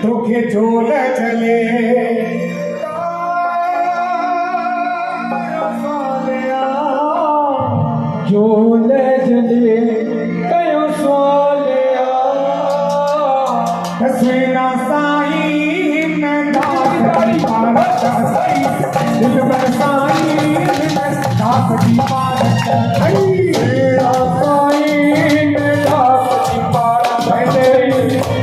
तोखे झोल चले झोल जले कयो सोलिया तस्वीरा साईं में दास साईं दिल में साईं दास की पारत तेरा साईं ने दास की पारत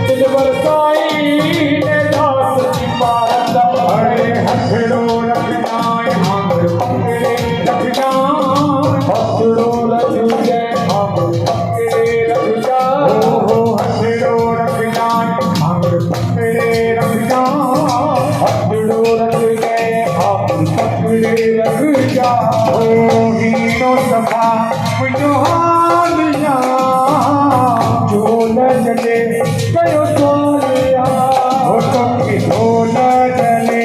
दिल भर साईं ने दास की पारत अरे हथड़ो रखनाए आंगड़ पकड़े रखना हथड़ो रख गए हम पकड़े रख जा हो हथड़ो रखनाए आंगड़ पकड़े रखना हथड़ो रख गए हम पकड़े रख जा ओ हीनो सभा मुझो हालिया झोल जले कयो सोलिया ओ तोखे झोल चले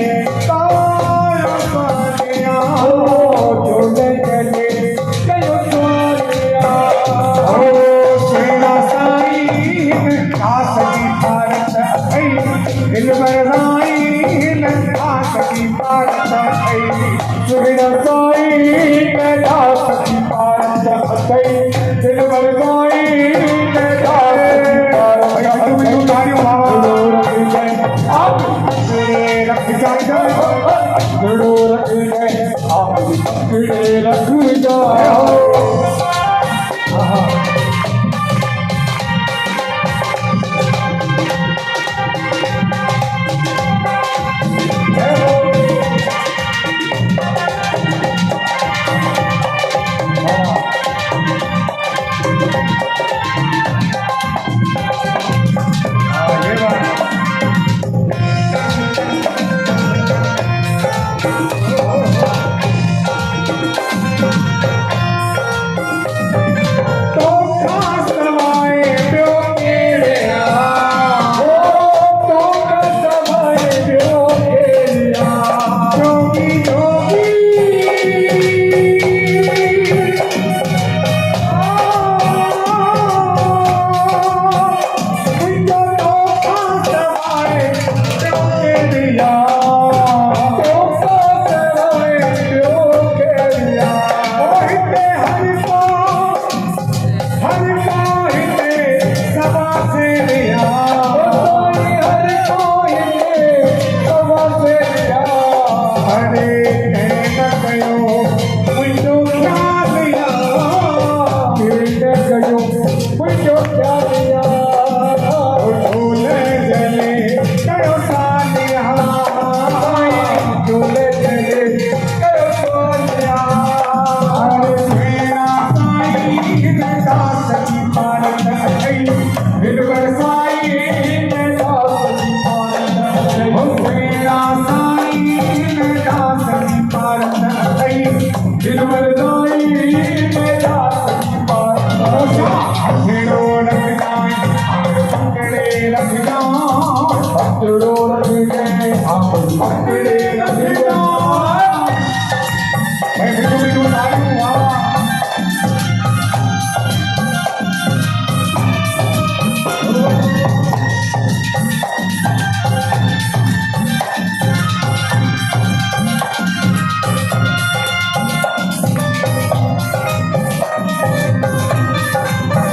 ताया सालिया झोल जले कयो सोलिया ओ सेना साईं दास की पारत आई दिल में साईं दास की पारत आई सुगड़ साईं ने दास की पारत अथई दिल भर साईं ने दास की पारत अथई रख जाए झोड़ो रख गए आप पकड़े रख जाओ तो खास करवाए प्यो केड़िया तो कसमाए जो केलिया जोगी जोगी मुझो तो खास करवाए प्यो केड़िया तो कसमाए जो केलिया हिते हर हिते सभा से लिया साईं हर कोई ने सवा से लिया अरे न कयो मुझो ख्याल लिया पीड़े कयो मुझो क्या लिया झूल जले कयो सालिया झूले चले कयो सोलिया अरे मेरा साईं दास की पारत आई दिल भर साईं दास की पारत ओ मेरा साईं दास की पारत आई दिल भर साईं दास की पारत हथड़ो रखना पकड़े रखना हथड़ो रख गए हम पकड़े रख जा बिटू बिटू साईं वाह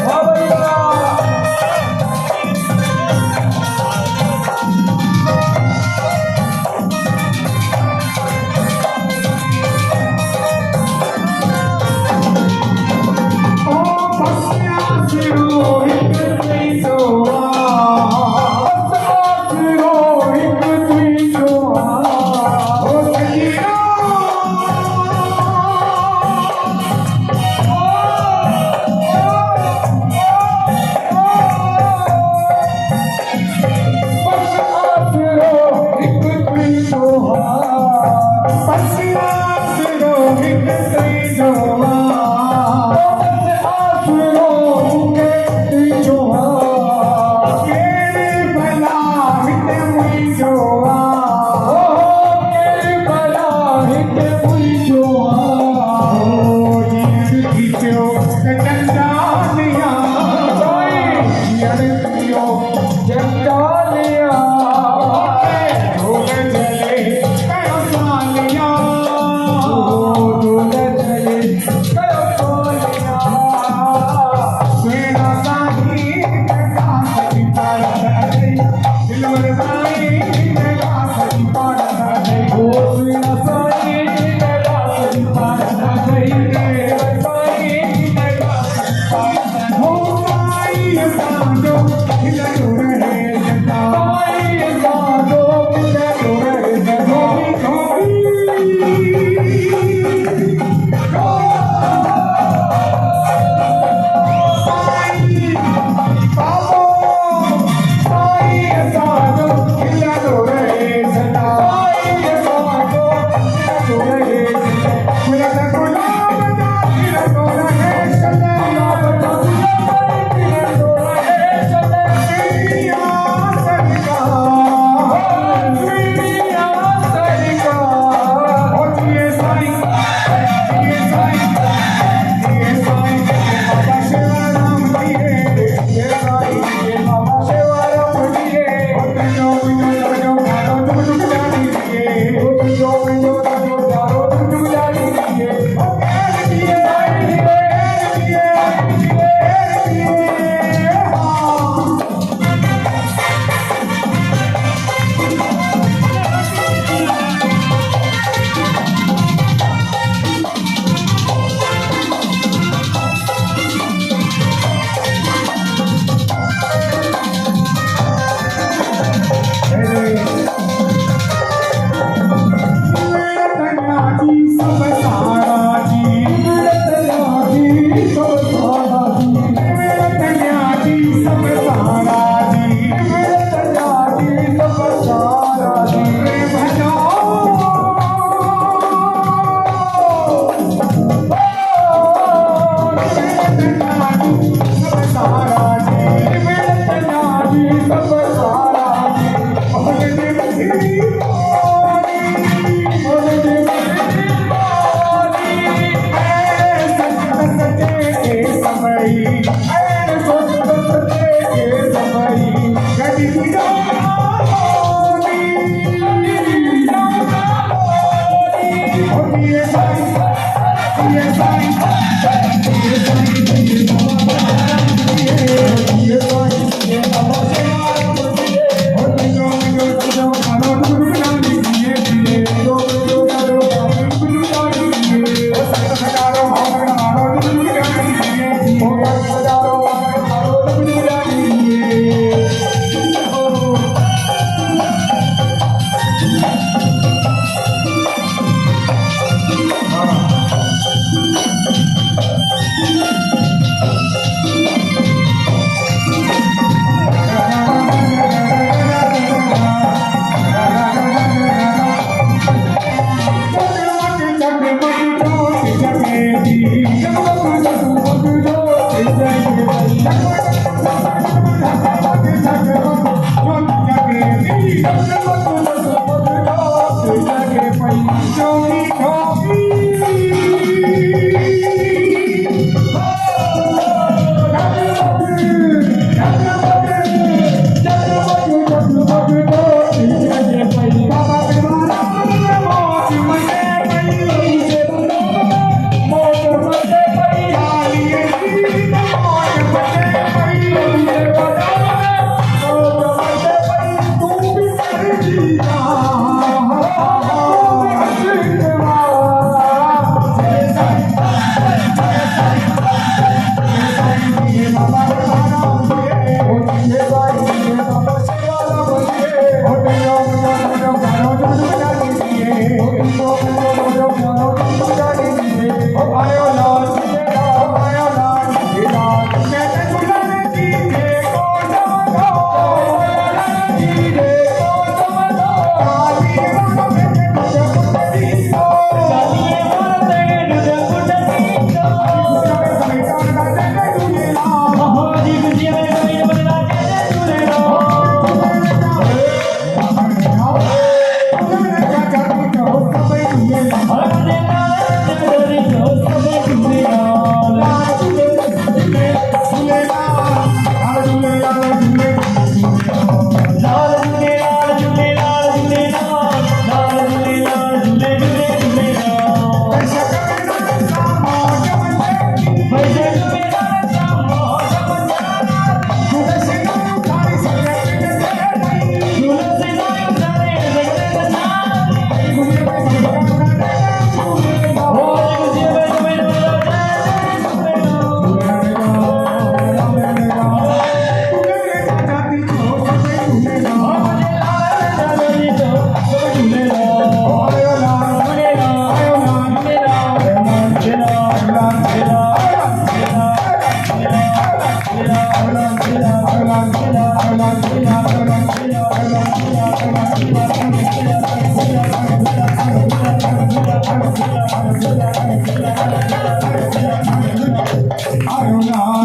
वाह भैया ਚੰਗਾ